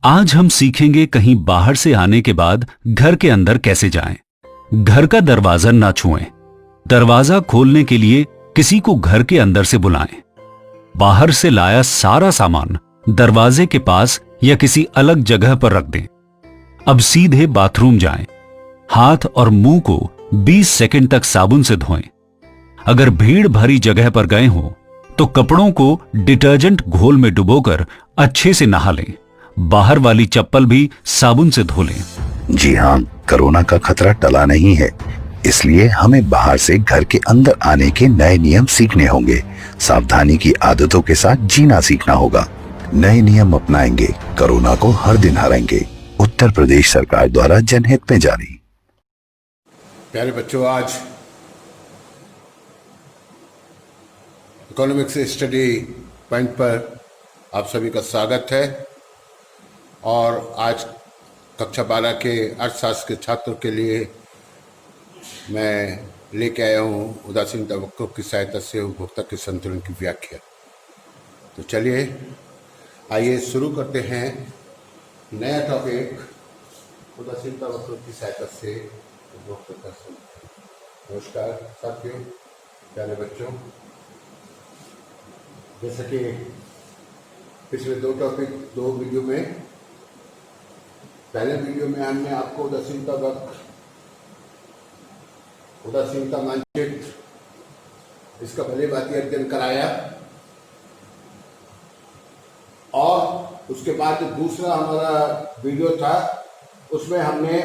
आज हम सीखेंगे कहीं बाहर से आने के बाद घर के अंदर कैसे जाएं। घर का दरवाजा ना छुएं। दरवाजा खोलने के लिए किसी को घर के अंदर से बुलाएं। बाहर से लाया सारा सामान दरवाजे के पास या किसी अलग जगह पर रख दें। अब सीधे बाथरूम जाएं। हाथ और मुंह को 20 सेकंड तक साबुन से धोएं। अगर भीड़ भरी जगह पर गए हो तो कपड़ों को डिटर्जेंट घोल में डुबोकर अच्छे से नहा लें। बाहर वाली चप्पल भी साबुन से धो लें। जी हाँ, कोरोना का खतरा टला नहीं है, इसलिए हमें बाहर से घर के अंदर आने के नए नियम सीखने होंगे। सावधानी की आदतों के साथ जीना सीखना होगा। नए नियम अपनाएंगे, कोरोना को हर दिन हराएंगे। उत्तर प्रदेश सरकार द्वारा जनहित में जारी। प्यारे बच्चों, आज इकोनॉमिक्स स्टडी पॉइंट पर आप सभी का स्वागत है। और आज कक्षा 12 के अर्थशास्त्र के छात्रों के लिए मैं लेके आया हूँ उदासीनता वक्रों की सहायता से उपभोक्ता के संतुलन की व्याख्या। तो चलिए आइए शुरू करते हैं नया टॉपिक, उदासीनता वक्रों की सहायता से उपभोक्ता का संतुलन। नमस्कार साथियों, प्यारे बच्चों, जैसा कि पिछले दो वीडियो में, पहले वीडियो में हमने आपको उदासीनता वक्र, उदासीनता मानचित्र, इसका भली भांति अध्ययन कराया। और उसके बाद जो दूसरा हमारा वीडियो था उसमें हमने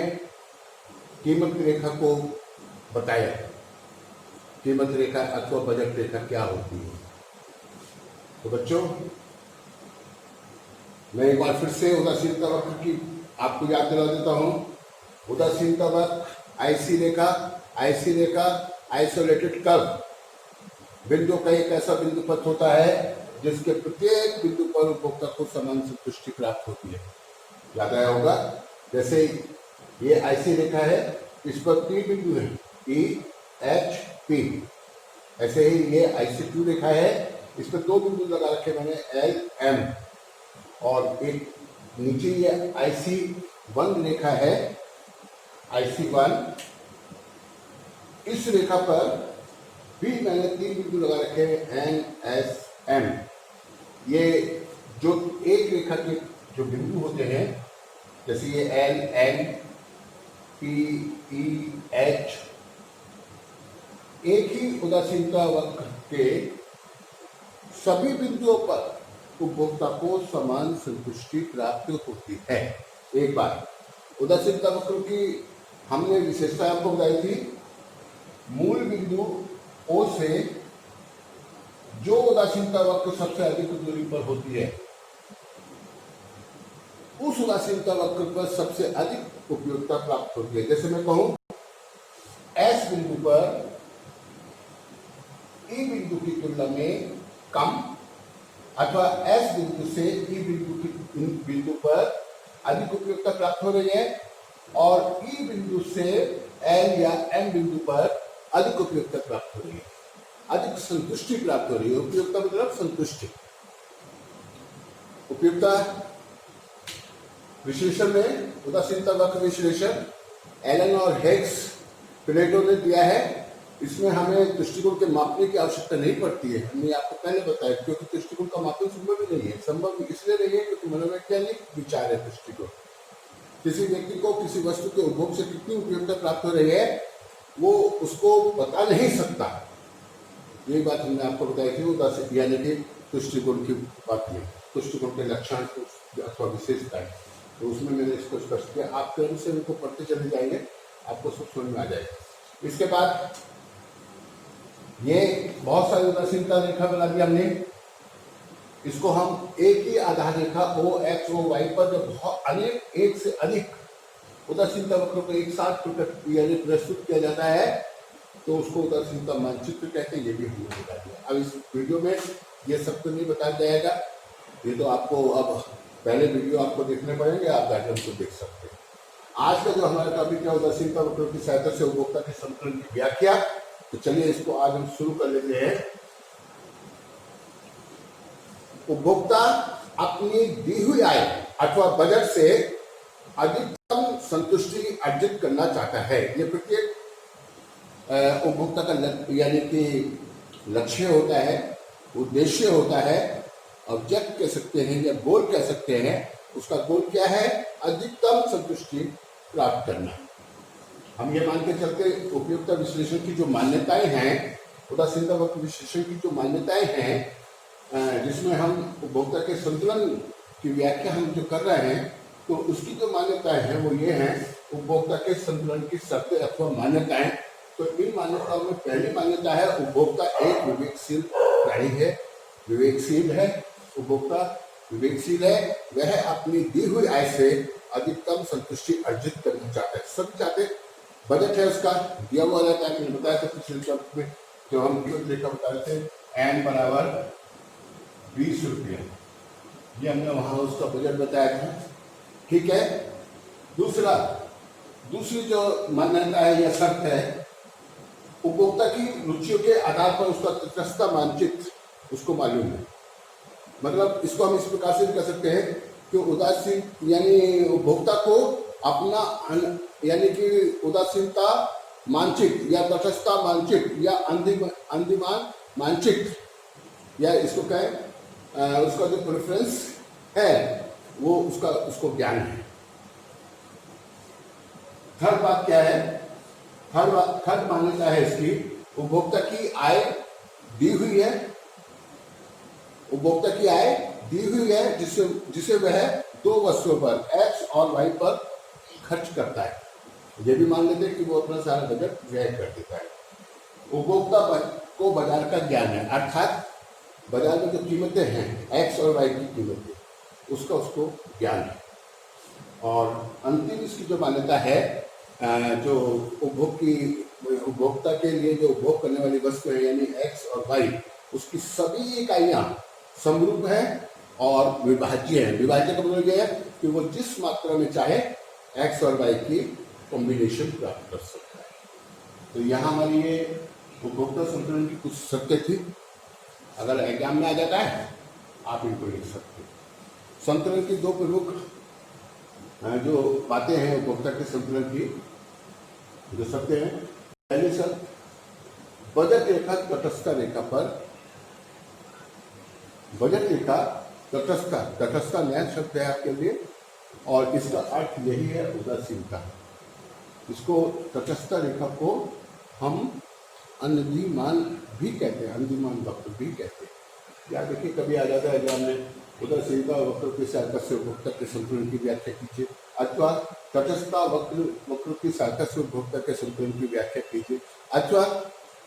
कीमत रेखा को बताया। कीमत रेखा अथवा बजट रेखा क्या होती है। तो बच्चों, मैं एक बार फिर से उदासीनता वक्र की आपको याद दिला देता हूं। उदासीनता वक्र ऐसी रेखा आइसोलेटेड कर्व बिंदु का एक ऐसा बिंदु पथ होता है जिसके प्रत्येक बिंदु पर उपभोक्ता को समान संतुष्टि प्राप्त होती है। याद आया होगा, जैसे ये ऐसी रेखा है, इस पर 3 बिंदु है, E, H, P। ऐसे ही ये IC2 रेखा है, इस पर 2 बिंदु लगा रखे मैंने, L, M। और एक नीचे ये IC1 रेखा है, IC1। इस रेखा पर भी मैंने 3 बिंदु लगा रखे हैं, N, S, M। ये जो एक रेखा के जो बिंदु होते हैं, जैसे ये L, N, P, E, H, एक ही उदासीनता वक्र के सभी बिंदुओं पर उपभोक्ता को समान संतुष्टि प्राप्त होती है। एक बार उदासीनता वक्र की हमने विशेषता आपको बताई थी। मूल बिंदु O से जो उदासीनता वक्र सबसे अधिक दूरी पर होती है, उस उदासीनता वक्र पर सबसे अधिक उपयोगिता प्राप्त होती है। जैसे मैं कहूं S बिंदु पर E बिंदु की तुलना में कम, अथवा S बिंदु से E बिंदु पर अधिक उपयोगिता प्राप्त हो रही है, और E बिंदु से L या M बिंदु पर अधिक उपयोगिता प्राप्त हो रही है, अधिक संतुष्टि प्राप्त हो रही है। उपयोगिता मतलब संतुष्टि। उपयोगिता विश्लेषण में, उदासीनता वक्र विश्लेषण एलन और हेक्स प्लेटो ने दिया है। इसमें हमें दृष्टिकोण के मापने की आवश्यकता नहीं पड़ती है। हमने आपको पहले बताया, क्योंकि दृष्टिकोण का मापन संभव ही नहीं है। संभव इसलिए नहीं है क्योंकि मनोवैज्ञानिक विचार है दृष्टिकोण। किसी व्यक्ति को किसी वस्तु के उपभोग से कितनी उपयोगिता प्राप्त हो रही है, वो उसको बता नहीं सकता। यही बात हमने आपको बताई थी उदासीन यानी कि दृष्टिकोण की बात में, दृष्टिकोण के लक्षण अथवा विशेषताएं। तो उसमें मैंने इसको स्पष्ट किया। आप क्रम से उनको पढ़ते चले जाएंगे, आपको सब समझ में आ जाएगा। इसके बाद ये बहुत सारी उदासीनता रेखा बना दी हमने। इसको हम एक ही आधार रेखा OX, OY पर जब बहुत अनेक, एक से अधिक उदासीनता वक्रों को एक साथ प्रस्तुत किया जाता है तो उसको उदासीनता मानचित्र कहते हैं। ये भी हमने बता दिया। अब इस वीडियो में ये सब तो नहीं बताया जाएगा, ये तो आपको अब पहले वीडियो आपको देखने पड़ेंगे, आप जाकर उनको देख सकते हैं। आज का जो हमारा टॉपिक है उदासीनता वक्रों की सहायता से उपभोक्ता के संतुलन की व्याख्या। तो चलिए इसको आज हम शुरू कर लेते हैं। उपभोक्ता अपनी दी हुई आय अथवा बजट से अधिकतम संतुष्टि अर्जित करना चाहता है। ये प्रत्येक उपभोक्ता का यानी कि लक्ष्य होता है, उद्देश्य होता है, ऑब्जेक्ट कह सकते हैं या गोल कह सकते हैं। उसका गोल क्या है? अधिकतम संतुष्टि प्राप्त करना। हम ये मान के चलते उपयोगिता विश्लेषण की जो मान्यताएं हैं, उदासीनता वक्र विश्लेषण की जो मान्यताएं हैं, जिसमें हम उपभोक्ता के संतुलन की व्याख्या हम जो कर रहे हैं, तो उसकी जो मान्यताएं हैं वो ये हैं उपभोक्ता के संतुलन की शर्तें अथवा मान्यताएं। तो इन मान्यताओं में पहली मान्यता है उपभोक्ता एक विवेकशील प्राणी है। विवेकशील है उपभोक्ता, विवेकशील है, वह अपनी दी हुई आय से अधिकतम संतुष्टि अर्जित करना चाहता है। सब चाहते, बजट है उसका दिया हुआ रहता है। मैंने बताया था पिछले टॉपिक में जो हम लेखा बता रहे थे, एन बराबर 20 रुपया, ये हमने वहां उसका बजट बताया था। ठीक है। दूसरी जो मान्यता है या शर्त है, उपभोक्ता की रुचियों के आधार पर उसका तटस्थता मानचित्र उसको मालूम है। मतलब इसको हम इस प्रकार से भी कर सकते हैं कि उदासीन यानी उपभोक्ता को अपना यानी कि उदासीनता मानचित्र या तटस्थता मानचित्र या अंतिमान मानचित्र या इसको कहें उसका जो प्रेफरेंस है वो उसको ज्ञान है। थर्ड बात क्या है? थर्ड मान्यता है इसकी, उपभोक्ता की आय दी हुई है। उपभोक्ता की आय दी हुई है जिसे वह दो वस्तुओं पर एक्स और वाई पर खर्च करता है। ये भी मान लेते हैं कि वो अपना सारा बजट व्यय कर देता है। उपभोक्ता को बाजार का ज्ञान है, अर्थात बाजार में जो कीमतें हैं एक्स और वाई की कीमतें, उसको ज्ञान है। और अंतिम इसकी जो मान्यता है, जो उपभोक्ता के लिए जो उपभोग करने वाली वस्तु है यानी एक्स और वाई, उसकी सभी इकाइयां समरूप है और विभाज्य है। विभाज्य का मतलब यह है कि वो जिस मात्रा में चाहे एक्स और वाई की कॉम्बिनेशन प्राप्त कर सकता है। तो यहाँ हमारी ये उपभोक्ता संतुलन की कुछ शर्तें थी। अगर एग्जाम में आ जाता है आप इनको लिख सकते हो। संतुलन की दो प्रमुख जो बातें हैं उपभोक्ता के संतुलन की जो शर्तें हैं, पहली शर्त, बजट रेखा तटस्थ रेखा पर, बजट रेखा तटस्थ नया शब्द है आपके लिए और इसका अर्थ यही है उदासीनता। इसको तटस्थ रेखा को हम अंदिमान भी कहते हैं, अंदिमान वक्र भी कहते हैं। या देखिए कभी आ जाता है एग्जाम में, उदासीनता वक्र की सहायता से उपभोक्ता के संतुलन की व्याख्या कीजिए, अथवा तटस्थता वक्र की सहायता से उपभोक्ता के संतुलन की व्याख्या कीजिए, अथवा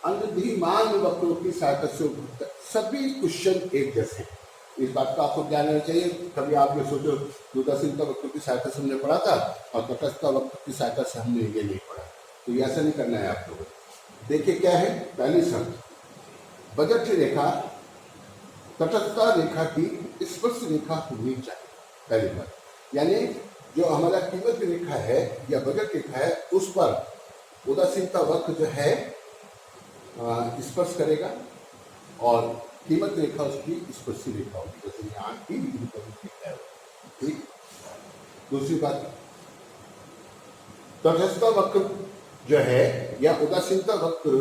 अंदिमान वक्रों की सहायता से उपभोक्ता। सभी क्वेश्चन एक जैसे हैं, इस बात का आपको ज्ञान होना चाहिए। कभी आप ये सोचो उदासीनता वक्र की सहायता से हमने पढ़ा था और तटस्थता वक्र की सहायता से हमने ये नहीं पढ़ा, तो ये ऐसा नहीं करना है आप लोगों को। देखिए क्या है पहली शर्त, बजट रेखा तटस्थता रेखा की स्पर्श रेखा होनी चाहिए। पहली बात, यानी जो हमारा कीमत रेखा है या बजट रेखा है उस पर उदासीनता वक्र जो है स्पर्श करेगा और कीमत रेखा उसकी स्पर्शी रेखा होगी, जैसे यहाँ की बिंदु पर लिखा है। ठीक। दूसरी बात, तटस्थता वक्र जो है या उदासीनता वक्र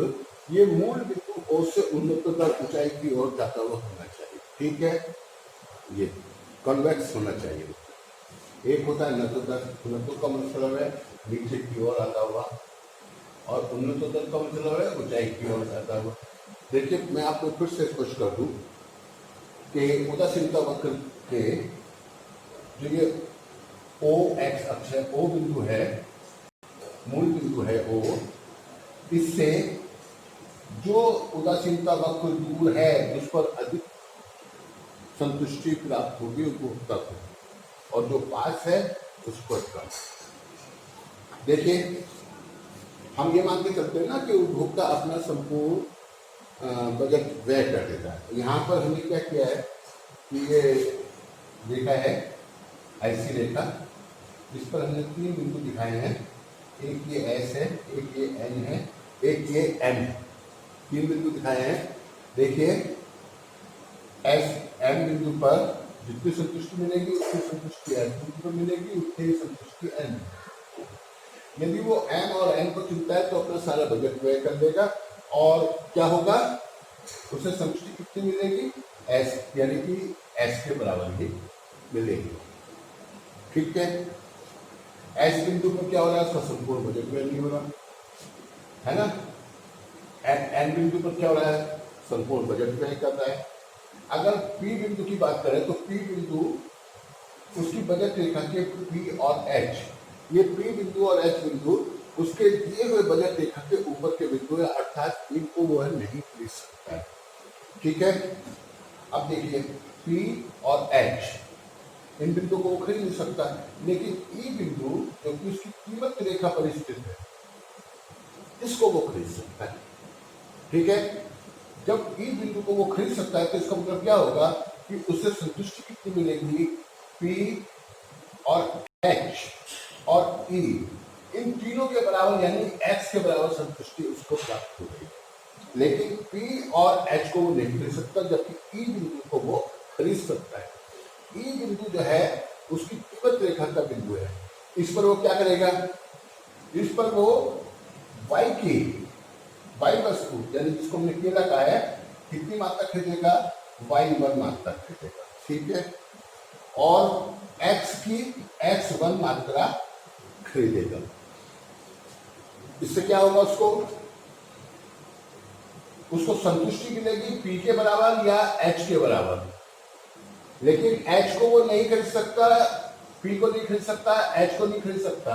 ये मूल बिंदु O से उन्नततर ऊंचाई की ओर जाता हुआ होना चाहिए। ठीक है, ये कॉन्वेक्स होना चाहिए। एक होता है नतोदर, नतो का मतलब है नीचे की ओर आता हुआ, और उन्नतोदर का मतलब है ऊंचाई की ओर जाता हुआ। देखिए मैं आपको फिर से स्पष्ट कर दूं कि उदासीनता वक्र के जो ये O एक्स अक्ष है, O बिंदु है, मूल बिंदु है O, इससे जो उदासीनता वक्र दूर है उस पर अधिक संतुष्टि प्राप्त होगी उपभोक्ता को, और जो पास है उस पर कम। देखिए हम ये मान के चलते हैं ना कि उपभोक्ता अपना संपूर्ण बजट व्यय कर देता है। यहाँ पर हमने क्या किया है कि ये रेखा है ऐसी रेखा, इस पर हमने 3 बिंदु दिखाए हैं, एक ये एस है, एक ये एन है, एक ये एम है। 3 बिंदु दिखाए हैं। देखिए एस एम बिंदु पर जितनी संतुष्टि मिलेगी उतनी संतुष्टि एस बिंदु पर मिलेगी, उतनी ही संतुष्टि एन। यदि वो एम और एन को चुनता है तो अपना सारा बजट व्यय कर देगा और क्या होगा, उसे संतुष्टि कितनी मिलेगी, एस, यानी कि एस के बराबर ही मिलेगी। ठीक है, एस बिंदु पर क्या हो रहा है, उसका संपूर्ण बजट व्यय नहीं हो रहा है ना। एन बिंदु पर क्या हो रहा है, संपूर्ण बजट व्यय कर रहा है। अगर पी बिंदु की बात करें तो पी बिंदु उसकी बजट रेखा के पी और एच, ये पी बिंदु और एच बिंदु उसके दिए हुए बजट रेखा के ऊपर के बिंदु है, अर्थात इनको वो है नहीं खरीद सकता है। ठीक है, अब देखिए पी और एच इन बिंदु को वो खरीद नहीं सकता, लेकिन ई बिंदु जो कि उसकी कीमत रेखा पर स्थित है इसको वो खरीद सकता है। ठीक है, जब ई बिंदु को वो खरीद सकता है तो इसका मतलब क्या होगा कि उसे संतुष्टि कितनी मिलेगी, पी और एच और ई इन तीनों के बराबर यानी एक्स के बराबर संतुष्टि उसको प्राप्त हो गई। लेकिन पी और एच को वो नहीं खरीद सकता, जबकि ई बिंदु को वो खरीद सकता है। ई बिंदु जो है उसकी कीमत रेखा का बिंदु है, इस पर वो क्या करेगा, इस पर वो वाई की वाई वस्तु यानी जिसको हमने केला कहा है कितनी मात्रा खरीदेगा, y1 मात्रा खरीदेगा। ठीक है, और x की x1 मात्रा खरीदेगा। इससे क्या होगा, उसको संतुष्टि मिलेगी p के बराबर या h के बराबर, लेकिन h को वो नहीं खरीद सकता, p को नहीं खरीद सकता, h को नहीं खरीद सकता।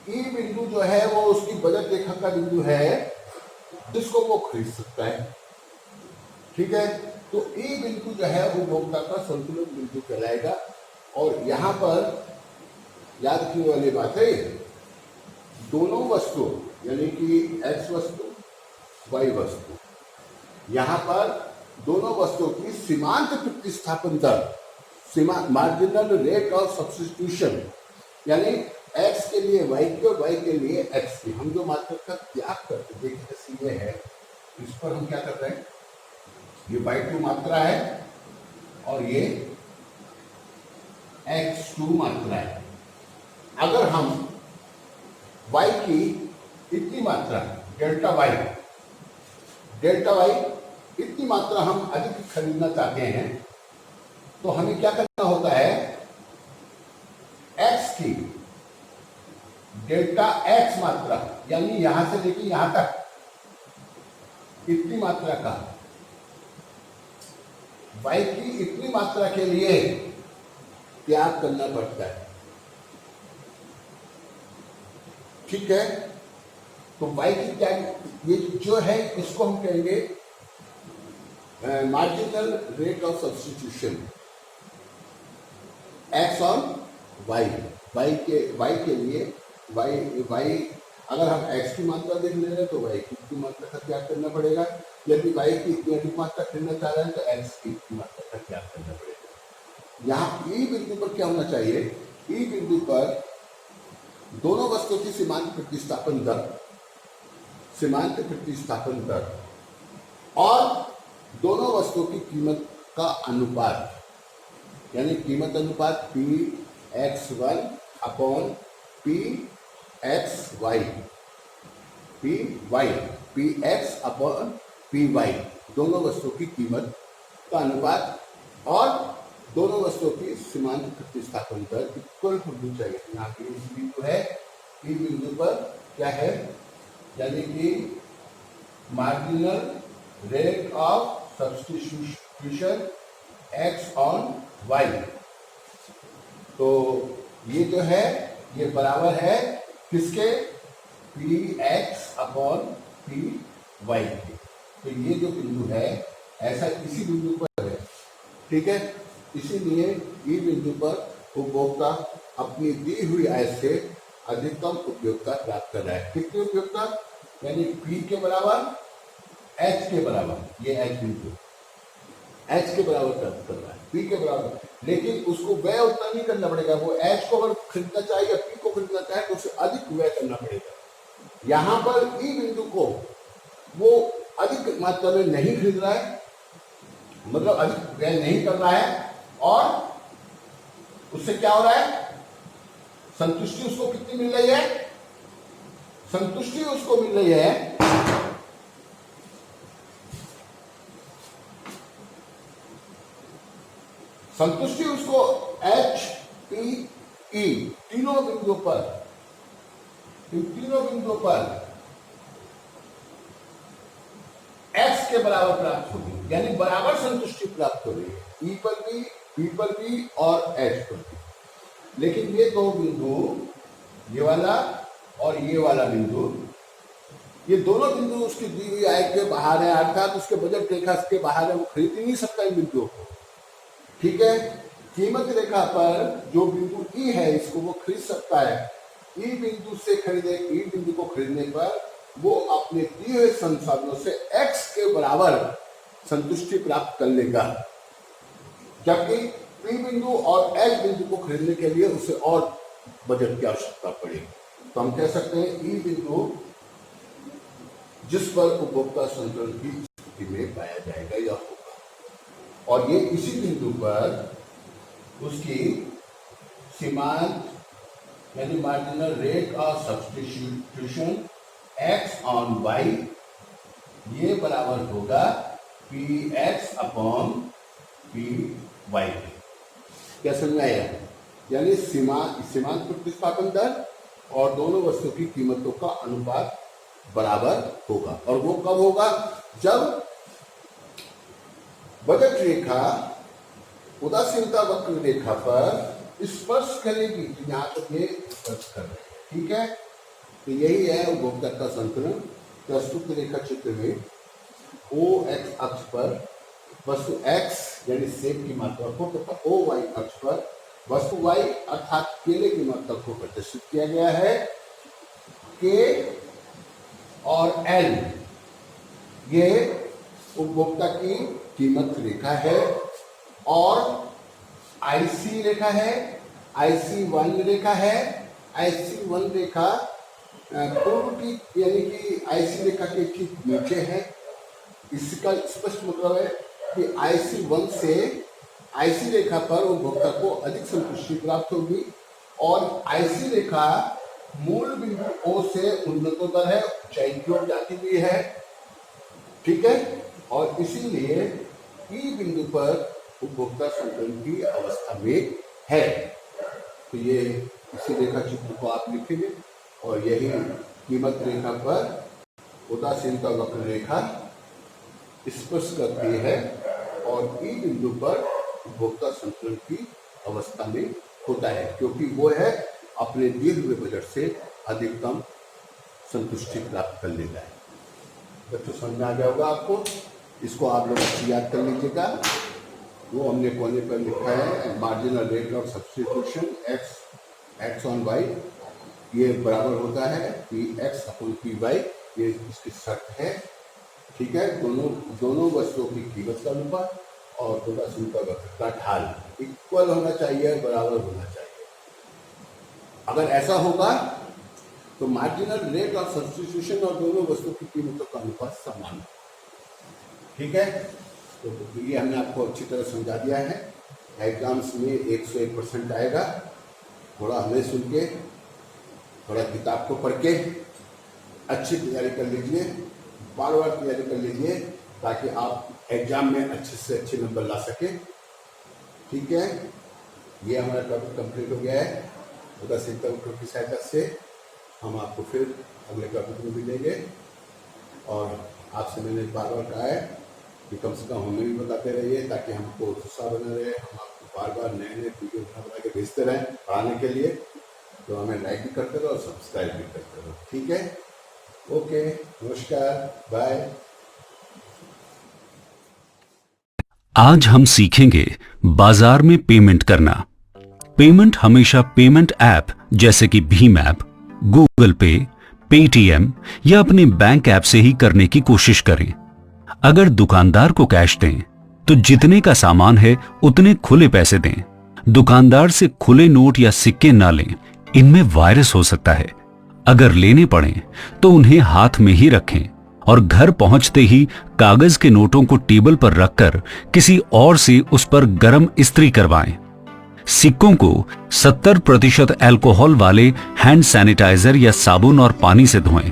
ई बिंदु जो है वो उसकी बजट रेखा का बिंदु है जिसको वो खरीद सकता है। ठीक है, तो ई बिंदु जो है उपभोक्ता का संतुलन बिंदु कहलाएगा। और यहां पर याद रखने वाली बात है, दोनों वस्तु यानी कि एक्स वस्तु वाई वस्तु, यहां पर दोनों वस्तुओं की सीमांत प्रतिस्थापन दर, मार्जिनल रेट ऑफ सब्स्टिट्यूशन, यानी x के लिए y की और y के लिए x की हम जो मात्रा का त्याग करते देखिए ये है, इस पर हम क्या कर रहे हैं, ये y2 मात्रा है और ये x2 मात्रा है। अगर हम y की इतनी मात्रा डेल्टा y इतनी मात्रा हम अधिक खरीदना चाहते हैं तो हमें क्या करना होता है, x की डेल्टा x मात्रा यानी यहां से लेके यहां तक इतनी मात्रा का y की इतनी मात्रा के लिए त्याग करना पड़ता है। ठीक है, तो y की त्याग ये जो है इसको हम कहेंगे marginal rate of substitution, x on y के लिए y अगर हम x की मात्रा देख ले रहे हैं तो y की इतनी मात्रा का त्याग करना पड़ेगा, यदि y की इतनी अधिक मात्रा खरीदना चाह रहे हैं तो x की इतनी मात्रा का त्याग करना पड़ेगा। यहाँ ई बिंदु पर क्या होना चाहिए, ई बिंदु पर दोनों वस्तुओं की सीमांत प्रतिस्थापन दर और दोनों वस्तुओं की कीमत का अनुपात यानी कीमत अनुपात Px1 upon Pxy, Px upon Py, दोनों वस्तुओं की कीमत का अनुपात और दोनों वस्तुओं की सीमांत प्रतिस्थापन दर इक्वल होनी चाहिए। यहाँ पे इस बिंदु है, ई बिंदु पर क्या है, यानी कि marginal rate of substitution x on y, तो ये जो है ये बराबर है किसके, Px अपॉन Py के। तो ये जो बिंदु है ऐसा इसी बिंदु पर है। ठीक है, इसीलिए ई बिंदु पर उपभोक्ता अपनी दी हुई आय से अधिकतम उपयोगिता प्राप्त कर रहा है। कितनी उपयोगिता, यानी P के बराबर H के बराबर, ये H बिंदु H के बराबर प्राप्त कर रहा है, P के बराबर, लेकिन उसको व्यय उतना नहीं करना पड़ेगा। वो H को अगर खरीदना चाहे या P को खरीदना चाहे तो उसे अधिक व्यय करना पड़ेगा। यहाँ पर ई बिंदु को वो अधिक मात्रा में नहीं खरीद रहा है, मतलब अधिक व्यय नहीं कर रहा है, और उससे क्या हो रहा है, संतुष्टि उसको कितनी मिल रही है, संतुष्टि उसको मिल रही है संतुष्टि उसको एच पी ई तीनों बिंदुओं पर, इन तीनों बिंदुओं पर एक्स के बराबर प्राप्त होगी, यानी बराबर संतुष्टि प्राप्त हो रही है, ई पर भी, बी पर भी और एच पर भी। लेकिन ये दो बिंदु, ये वाला और ये वाला बिंदु, ये दोनों बिंदु उसकी दी हुई आय के बाहर है, अर्थात उसके बजट रेखा के बाहर है, वो खरीद ही नहीं सकता इन बिंदुओं को। ठीक है, कीमत रेखा पर जो बिंदु ई है इसको वो खरीद सकता है। ई बिंदु से खरीदे, ई बिंदु को खरीदने पर वो अपने दिए हुए संसाधनों से एक्स के बराबर संतुष्टि प्राप्त कर लेगा, जबकि पी बिंदु और एच बिंदु को खरीदने के लिए उसे और बजट की आवश्यकता पड़ेगी। तो हम कह सकते हैं ई बिंदु जिस पर उपभोक्ता संतुलन की स्थिति में पाया जाएगा या होगा, और ये इसी बिंदु पर उसकी सीमांत यानी marginal rate of substitution X on Y, ये बराबर होगा P X upon P Y. क्या समझ में आया? यानी सीमांत प्रतिस्थापन दर और दोनों वस्तुओं की कीमतों का अनुपात बराबर होगा। और वो कब होगा? जब बजट रेखा उदासीनता वक्र रेखा पर स्पर्श करेगी, यहाँ तक ये स्पर्श कर रहे हैं। ठीक है, तो यही है उपभोक्ता का संतुलन। प्रस्तुत रेखा चित्र में ओ एक्स अक्ष पर वस्तु x यानी सेब की मात्रा को तथा ओ वाई अक्ष पर वस्तु y अर्थात केले की मात्रा को प्रदर्शित किया गया है। K और L ये उपभोक्ता की कीमत रेखा है और IC रेखा है, IC1 रेखा है। IC1 रेखा पूर्व की यानी कि IC रेखा के ठीक नीचे है। इसका स्पष्ट मतलब है कि IC1 से IC रेखा पर उपभोक्ता को अधिक संतुष्टि प्राप्त होगी और IC रेखा मूल बिंदु O से उन्नतोत्तर है, ऊंचाई की ओर जाती हुई है। ठीक है, और इसीलिए E बिंदु पर उपभोक्ता संतुलन की अवस्था में है। तो ये इसी रेखा चित्र को आप लिखेंगे और यही कीमत रेखा पर उदासीनता वक्र रेखा स्पर्श करती है और ई बिंदु पर उपभोक्ता संतुलन की अवस्था में होता है, क्योंकि वो है अपने दिए हुए बजट से अधिकतम संतुष्टि प्राप्त कर लेता है। बच्चों समझ में आ गया होगा आपको? इसको आप लोग याद कर लीजिएगा। वो हमने कोने पर लिखा है marginal rate of substitution X on Y, ये बराबर होता है P X upon P Y, ये इसकी शर्त है। ठीक है, दोनों वस्तुओं की कीमत का अनुपात और उदासीनता वक्र का ढाल इक्वल होना चाहिए, बराबर होना चाहिए। अगर ऐसा होगा तो मार्जिनल रेट ऑफ सब्स्टिट्यूशन और दोनों वस्तुओं की कीमतों का अनुपात समान है। ठीक है, तो ये हमने आपको अच्छी तरह समझा दिया है। एग्जाम्स में 101% आएगा। थोड़ा हमें सुन के, थोड़ा किताब को पढ़ के अच्छी तैयारी कर लीजिए, बार बार तैयारी कर लीजिए ताकि आप एग्जाम में अच्छे से अच्छे नंबर ला सकें। ठीक है, ये हमारा टॉपिक कंप्लीट हो गया है। उदासीनता वक्र की सहायता से हम आपको फिर अगले टॉपिक में मिलेंगे। और आपसे मैंने बार बार कहा है कि कम से कम हमें भी बताते रहिए ताकि हमको उत्साह बना रहे, हम आपको बार बार नए नए वीडियो बना के भेजते रहें पढ़ाने के लिए। तो हमें लाइक भी करते रहो और सब्सक्राइब भी करते रहो। ठीक है, ओके, नमस्कार, बाय। आज हम सीखेंगे बाजार में पेमेंट करना। पेमेंट हमेशा पेमेंट ऐप जैसे कि भीम ऐप, गूगल पे, पेटीएम या अपने बैंक ऐप से ही करने की कोशिश करें। अगर दुकानदार को कैश दें तो जितने का सामान है उतने खुले पैसे दें। दुकानदार से खुले नोट या सिक्के ना लें, इनमें वायरस हो सकता है। अगर लेने पड़े तो उन्हें हाथ में ही रखें। और घर पहुंचते ही कागज के नोटों को टेबल पर रखकर किसी और से उस पर गर्म इस्त्री करवाएं। सिक्कों को 70% अल्कोहल वाले हैंड सैनिटाइजर या साबुन और पानी से धोएं।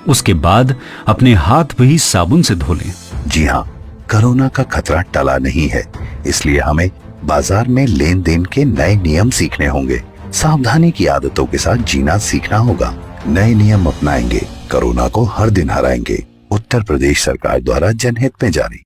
उसके बाद अपने हाथ भी साबुन से धो लें। जी हाँ, कोरोना का खतरा टला नहीं है, इसलिए हमें बाजार में लेन देन के नए नियम सीखने होंगे। सावधानी की आदतों के साथ जीना सीखना होगा। नए नियम अपनाएंगे, कोरोना को हर दिन हराएंगे। उत्तर प्रदेश सरकार द्वारा जनहित में जारी।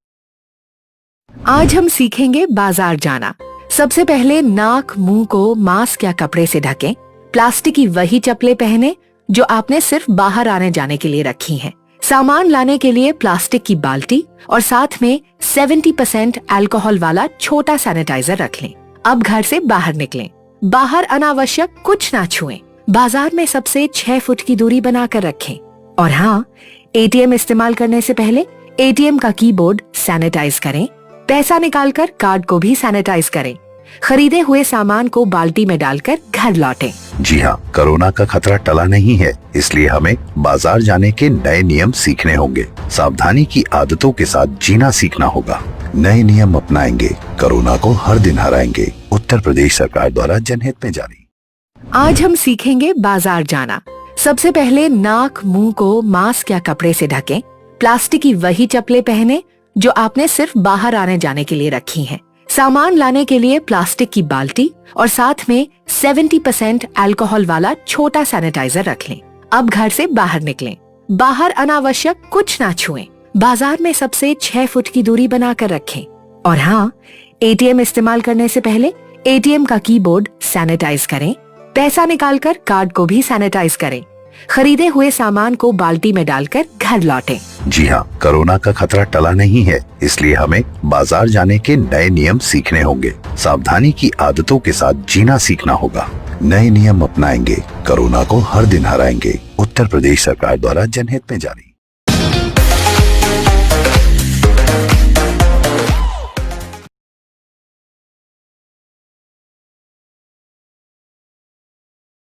आज हम सीखेंगे बाजार जाना। सबसे पहले नाक मुंह को मास्क या कपड़े से ढकें। प्लास्टिक की वही चप्पलें पहने जो आपने सिर्फ बाहर आने जाने के लिए रखी हैं। सामान लाने के लिए प्लास्टिक की बाल्टी और साथ में 70% अल्कोहल वाला छोटा सैनिटाइजर रख लें। अब घर से बाहर निकलें। बाहर अनावश्यक कुछ ना छुएं। बाजार में सबसे 6 फुट की दूरी बनाकर रखें। और हाँ, एटीएम इस्तेमाल करने से पहले एटीएम का कीबोर्ड सैनिटाइज करें। पैसा निकालकर कार्ड को भी सैनिटाइज करें। खरीदे हुए सामान को बाल्टी में डालकर घर लौटें। जी हाँ, कोरोना का खतरा टला नहीं है, इसलिए हमें बाजार जाने के नए नियम सीखने होंगे। सावधानी की आदतों के साथ जीना सीखना होगा। नए नियम अपनाएंगे, कोरोना को हर दिन हराएंगे। उत्तर प्रदेश सरकार द्वारा जनहित में जारी। आज हम सीखेंगे बाजार जाना। सबसे पहले नाक मुंह को मास्क या कपड़े से ढकें। प्लास्टिक की वही चप्पलें पहने जो आपने सिर्फ बाहर आने जाने के लिए रखी हैं। सामान लाने के लिए प्लास्टिक की बाल्टी और साथ में 70% अल्कोहल वाला छोटा सैनिटाइजर रख लें। अब घर से बाहर निकलें। बाहर अनावश्यक कुछ ना छुएं। बाजार में सबसे 6 फुट की दूरी बनाकर रखें। और हाँ, एटीएम इस्तेमाल करने से पहले एटीएम का कीबोर्ड सैनिटाइज करें। पैसा निकालकर कार्ड को भी सैनिटाइज करें। खरीदे हुए सामान को बाल्टी में डालकर घर लौटें। जी हाँ, कोरोना का खतरा टला नहीं है, इसलिए हमें बाजार जाने के नए नियम सीखने होंगे। सावधानी की आदतों के साथ जीना सीखना होगा। नए नियम अपनाएंगे, कोरोना को हर दिन हराएंगे। उत्तर प्रदेश सरकार द्वारा जनहित में जारी।